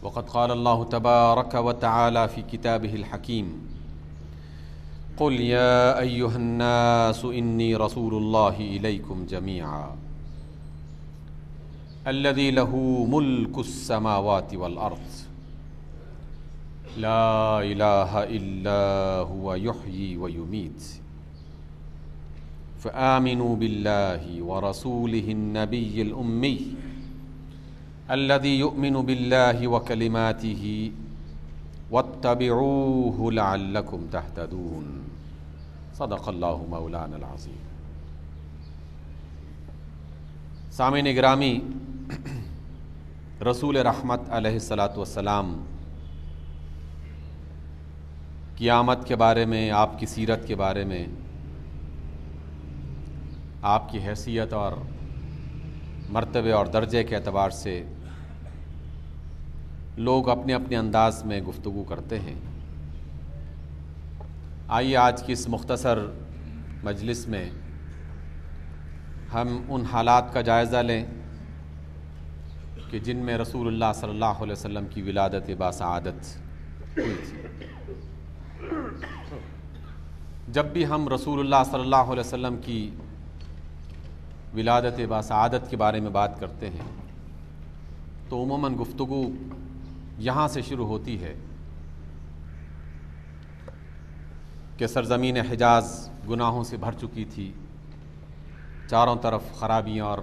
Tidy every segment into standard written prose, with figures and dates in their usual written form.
وقد قال الله تبارك وتعالى في كتابه الحكيم قل يا أيها الناس إني رسول الله إليكم جميعا الذي له ملك السماوات والأرض لا إله إلا هو يحيي ويميت فآمنوا بالله ورسوله النبي الأمي الذي يؤمن بالله وكلماته واتبعوه لعلكم تهتدون صدق اللہ مولانا العظیم۔ سامعین گرامی، رسول رحمت علیہ الصلاۃ والسلام قیامت کے بارے میں، آپ کی سیرت کے بارے میں، آپ کی حیثیت اور مرتبے اور درجے کے اعتبار سے لوگ اپنے اپنے انداز میں گفتگو کرتے ہیں۔ آئیے آج کی اس مختصر مجلس میں ہم ان حالات کا جائزہ لیں کہ جن میں رسول اللہ صلی اللہ علیہ وسلم کی ولادت باسعادت ہوئی تھی۔ جب بھی ہم رسول اللہ صلی اللہ علیہ وسلم کی ولادت باسعادت کے بارے میں بات کرتے ہیں تو عموماً گفتگو یہاں سے شروع ہوتی ہے کہ سرزمین حجاز گناہوں سے بھر چکی تھی، چاروں طرف خرابیاں اور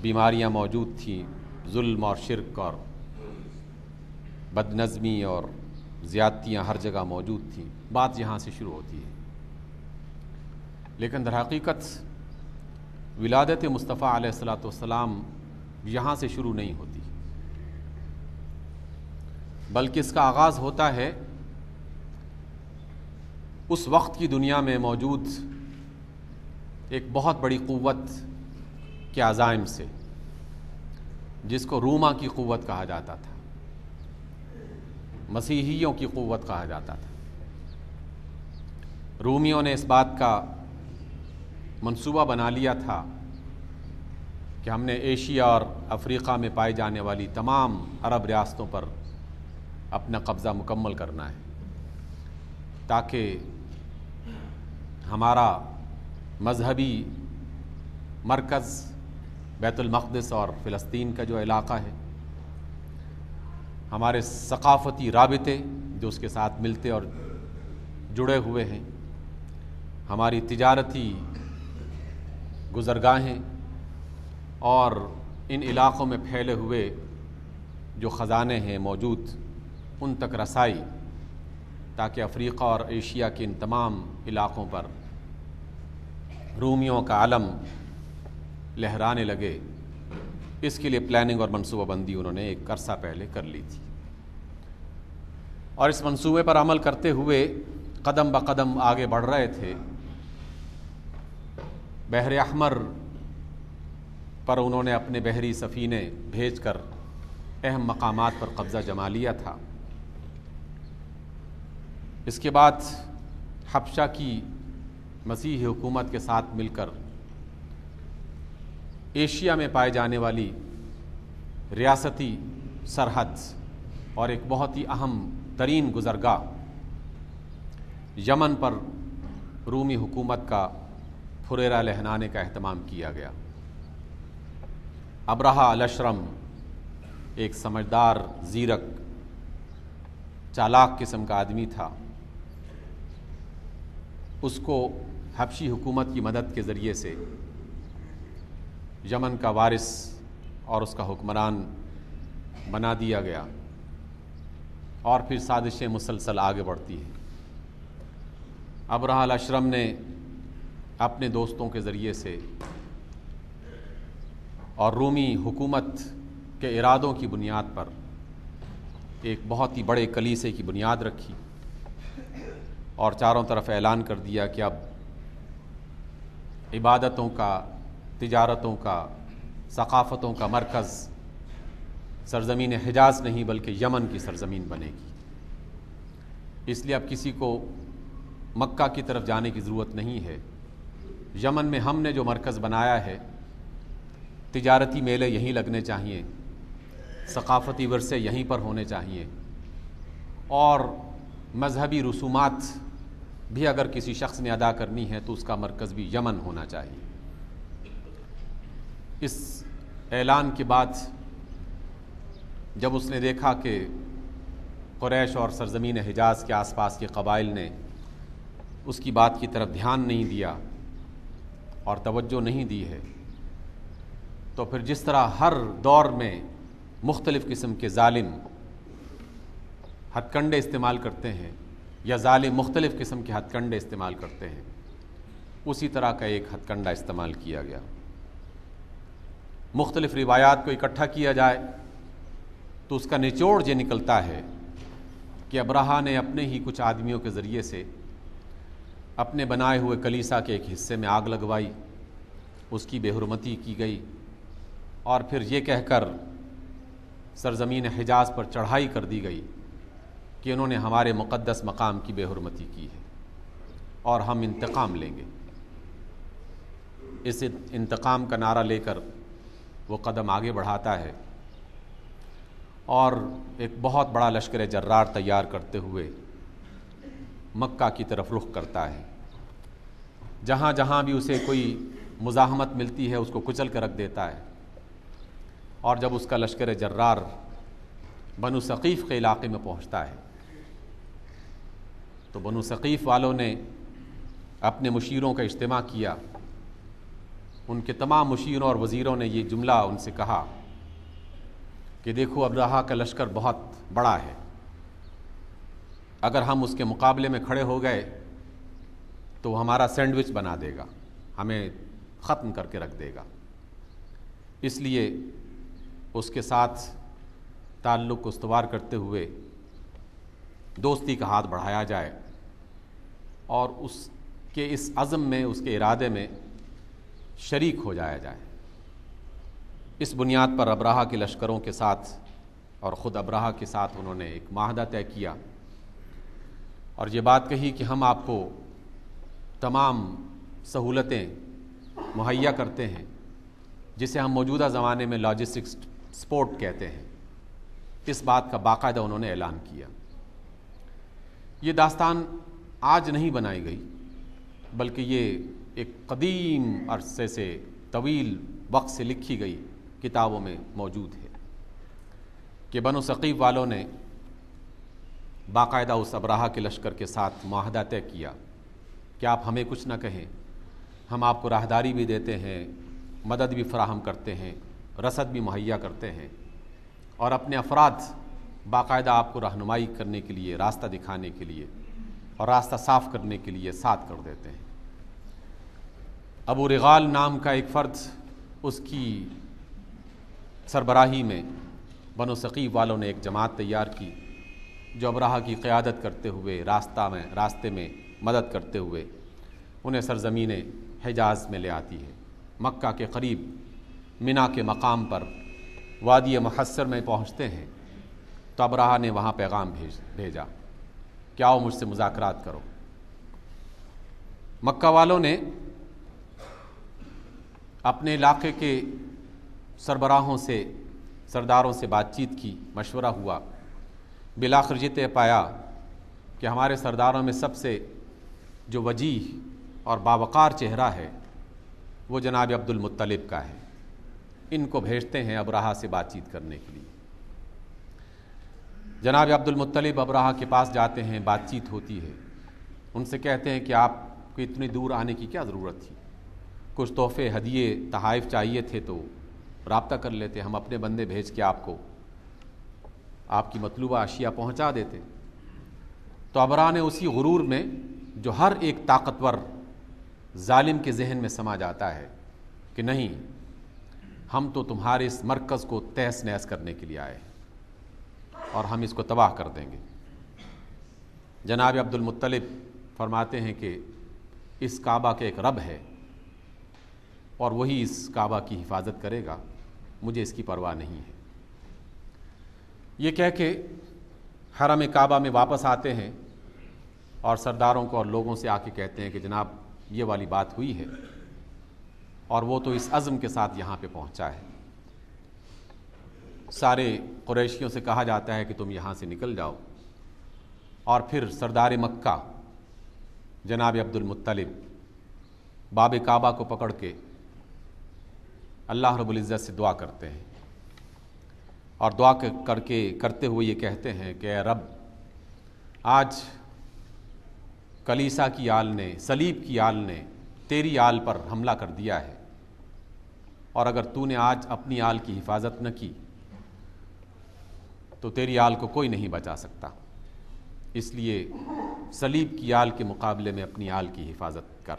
بیماریاں موجود تھیں، ظلم اور شرک اور بد نظمی اور زیادتیاں ہر جگہ موجود تھیں۔ بات یہاں سے شروع ہوتی ہے، لیکن در حقیقت ولادت مصطفیٰ علیہ الصلاۃ والسلام یہاں سے شروع نہیں ہوتی، بلکہ اس کا آغاز ہوتا ہے اس وقت کی دنیا میں موجود ایک بہت بڑی قوت کے عزائم سے، جس کو روما کی قوت کہا جاتا تھا، مسیحیوں کی قوت کہا جاتا تھا۔ رومیوں نے اس بات کا منصوبہ بنا لیا تھا کہ ہم نے ایشیا اور افریقہ میں پائی جانے والی تمام عرب ریاستوں پر اپنا قبضہ مکمل کرنا ہے، تاکہ ہمارا مذہبی مرکز بیت المقدس اور فلسطین کا جو علاقہ ہے، ہمارے ثقافتی رابطے جو اس کے ساتھ ملتے اور جڑے ہوئے ہیں، ہماری تجارتی گزرگاہیں اور ان علاقوں میں پھیلے ہوئے جو خزانے ہیں موجود، ان تک رسائی، تاکہ افریقہ اور ایشیا کے ان تمام علاقوں پر رومیوں کا علم لہرانے لگے، اس کے لیے پلاننگ اور منصوبہ بندی انہوں نے ایک عرصہ پہلے کر لی تھی، اور اس منصوبے پر عمل کرتے ہوئے قدم بقدم آگے بڑھ رہے تھے۔ بحر احمر پر انہوں نے اپنے بحری سفینے بھیج کر اہم مقامات پر قبضہ جما لیا تھا۔ اس کے بعد حبشہ کی مسیحی حکومت کے ساتھ مل کر ایشیا میں پائے جانے والی ریاستی سرحد اور ایک بہت ہی اہم ترین گزرگاہ یمن پر رومی حکومت کا پھریرا لہنانے کا اہتمام کیا گیا۔ ابرہہ الاشرم ایک سمجھدار، زیرک، چالاک قسم کا آدمی تھا۔ اس کو حبشی حکومت کی مدد کے ذریعے سے یمن کا وارث اور اس کا حکمران بنا دیا گیا، اور پھر سازشیں مسلسل آگے بڑھتی ہیں۔ ابرہہ الاشرم نے اپنے دوستوں کے ذریعے سے اور رومی حکومت کے ارادوں کی بنیاد پر ایک بہت ہی بڑے کلیسے کی بنیاد رکھی، اور چاروں طرف اعلان کر دیا کہ اب عبادتوں کا، تجارتوں کا، ثقافتوں کا مرکز سرزمین حجاز نہیں بلکہ یمن کی سرزمین بنے گی۔ اس لیے اب کسی کو مکہ کی طرف جانے کی ضرورت نہیں ہے، یمن میں ہم نے جو مرکز بنایا ہے، تجارتی میلے یہیں لگنے چاہیے، ثقافتی ورثے یہیں پر ہونے چاہیے، اور مذہبی رسومات بھی اگر کسی شخص نے ادا کرنی ہے تو اس کا مرکز بھی یمن ہونا چاہیے۔ اس اعلان کے بعد جب اس نے دیکھا کہ قریش اور سرزمین حجاز کے آس پاس کے قبائل نے اس کی بات کی طرف دھیان نہیں دیا اور توجہ نہیں دی ہے، تو پھر جس طرح ہر دور میں مختلف قسم کے ظالم ہتھ کنڈے استعمال کرتے ہیں یا ظالم مختلف قسم کے ہتھ کنڈے استعمال کرتے ہیں، اسی طرح کا ایک ہتھ کنڈا استعمال کیا گیا۔ مختلف روایات کو اکٹھا کیا جائے تو اس کا نچوڑ یہ نکلتا ہے کہ ابرہہ نے اپنے ہی کچھ آدمیوں کے ذریعے سے اپنے بنائے ہوئے کلیسا کے ایک حصے میں آگ لگوائی، اس کی بے حرمتی کی گئی، اور پھر یہ کہہ کر سرزمین حجاز پر چڑھائی کر دی گئی کہ انہوں نے ہمارے مقدس مقام کی بے حرمتی کی ہے اور ہم انتقام لیں گے۔ اس انتقام کا نعرہ لے کر وہ قدم آگے بڑھاتا ہے اور ایک بہت بڑا لشکر جرار تیار کرتے ہوئے مکہ کی طرف رخ کرتا ہے۔ جہاں جہاں بھی اسے کوئی مزاحمت ملتی ہے اس کو کچل کر رکھ دیتا ہے، اور جب اس کا لشکر جرار بنو ثقیف کے علاقے میں پہنچتا ہے تو بنو ثقیف والوں نے اپنے مشیروں کا اجتماع کیا۔ ان کے تمام مشیروں اور وزیروں نے یہ جملہ ان سے کہا کہ دیکھو ابرہہ کا لشکر بہت بڑا ہے، اگر ہم اس کے مقابلے میں کھڑے ہو گئے تو وہ ہمارا سینڈوچ بنا دے گا، ہمیں ختم کر کے رکھ دے گا، اس لیے اس کے ساتھ تعلق کو استوار کرتے ہوئے دوستی کا ہاتھ بڑھایا جائے اور اس کے اس عزم میں، اس کے ارادے میں شریک ہو جایا جائے۔ اس بنیاد پر ابرہہ کے لشکروں کے ساتھ اور خود ابرہہ کے ساتھ انہوں نے ایک معاہدہ طے کیا اور یہ بات کہی کہ ہم آپ کو تمام سہولتیں مہیا کرتے ہیں، جسے ہم موجودہ زمانے میں لاجسٹکس سپورٹ کہتے ہیں۔ اس بات کا باقاعدہ انہوں نے اعلان کیا۔ یہ داستان آج نہیں بنائی گئی، بلکہ یہ ایک قدیم عرصے سے، طویل وقت سے لکھی گئی کتابوں میں موجود ہے کہ بنو ثقیف والوں نے باقاعدہ اس ابرہہ کے لشکر کے ساتھ معاہدہ طے کیا کہ آپ ہمیں کچھ نہ کہیں، ہم آپ کو راہداری بھی دیتے ہیں، مدد بھی فراہم کرتے ہیں، رسد بھی مہیا کرتے ہیں، اور اپنے افراد باقاعدہ آپ کو رہنمائی کرنے کے لیے، راستہ دکھانے کے لیے اور راستہ صاف کرنے کے لیے ساتھ کر دیتے ہیں۔ ابو رغال نام کا ایک فرد، اس کی سربراہی میں بنو ثقیف والوں نے ایک جماعت تیار کی جو ابرہہ کی قیادت کرتے ہوئے راستے میں مدد کرتے ہوئے انہیں سرزمین حجاز میں لے آتی ہے۔ مکہ کے قریب منا کے مقام پر وادی محصر میں پہنچتے ہیں تو ابرہہ نے وہاں پیغام بھیجا کہ آؤ مجھ سے مذاکرات کرو۔ مکہ والوں نے اپنے علاقے کے سربراہوں سے، سرداروں سے بات چیت کی، مشورہ ہوا، بالآخر یہ طے پایا کہ ہمارے سرداروں میں سب سے جو وجیح اور باوقار چہرہ ہے وہ جناب عبد المطلب کا ہے، ان کو بھیجتے ہیں ابرہہ سے بات چیت کرنے کے لیے۔ جناب عبد المطلب ابرہہ کے پاس جاتے ہیں، بات چیت ہوتی ہے، ان سے کہتے ہیں کہ آپ کو اتنی دور آنے کی کیا ضرورت تھی، کچھ تحفے، ہدیے، تحائف چاہیے تھے تو رابطہ کر لیتے، ہم اپنے بندے بھیج کے آپ کو آپ کی مطلوبہ اشیاء پہنچا دیتے۔ تو ابرہہ نے اسی غرور میں جو ہر ایک طاقتور ظالم کے ذہن میں سما جاتا ہے کہ نہیں، ہم تو تمہارے اس مرکز کو تہس نہس کرنے کے لیے آئے اور ہم اس کو تباہ کر دیں گے۔ جناب عبد المطلب فرماتے ہیں کہ اس کعبہ کے ایک رب ہے اور وہی اس کعبہ کی حفاظت کرے گا، مجھے اس کی پرواہ نہیں ہے۔ یہ کہہ کے حرم کعبہ میں واپس آتے ہیں اور سرداروں کو اور لوگوں سے آ کے کہتے ہیں کہ جناب یہ والی بات ہوئی ہے اور وہ تو اس عزم کے ساتھ یہاں پہ پہنچا ہے۔ سارے قریشیوں سے کہا جاتا ہے کہ تم یہاں سے نکل جاؤ، اور پھر سردار مکہ جناب عبد المطلب باب کعبہ کو پکڑ کے اللہ رب العزت سے دعا کرتے ہیں، اور دعا کرتے ہوئے یہ کہتے ہیں کہ اے رب، آج کلیسا کی آل نے، صلیب کی آل نے تیری آل پر حملہ کر دیا ہے، اور اگر تو نے آج اپنی آل کی حفاظت نہ کی تو تیری آل کو کوئی نہیں بچا سکتا، اس لیے صلیب کی آل کے مقابلے میں اپنی آل کی حفاظت کر۔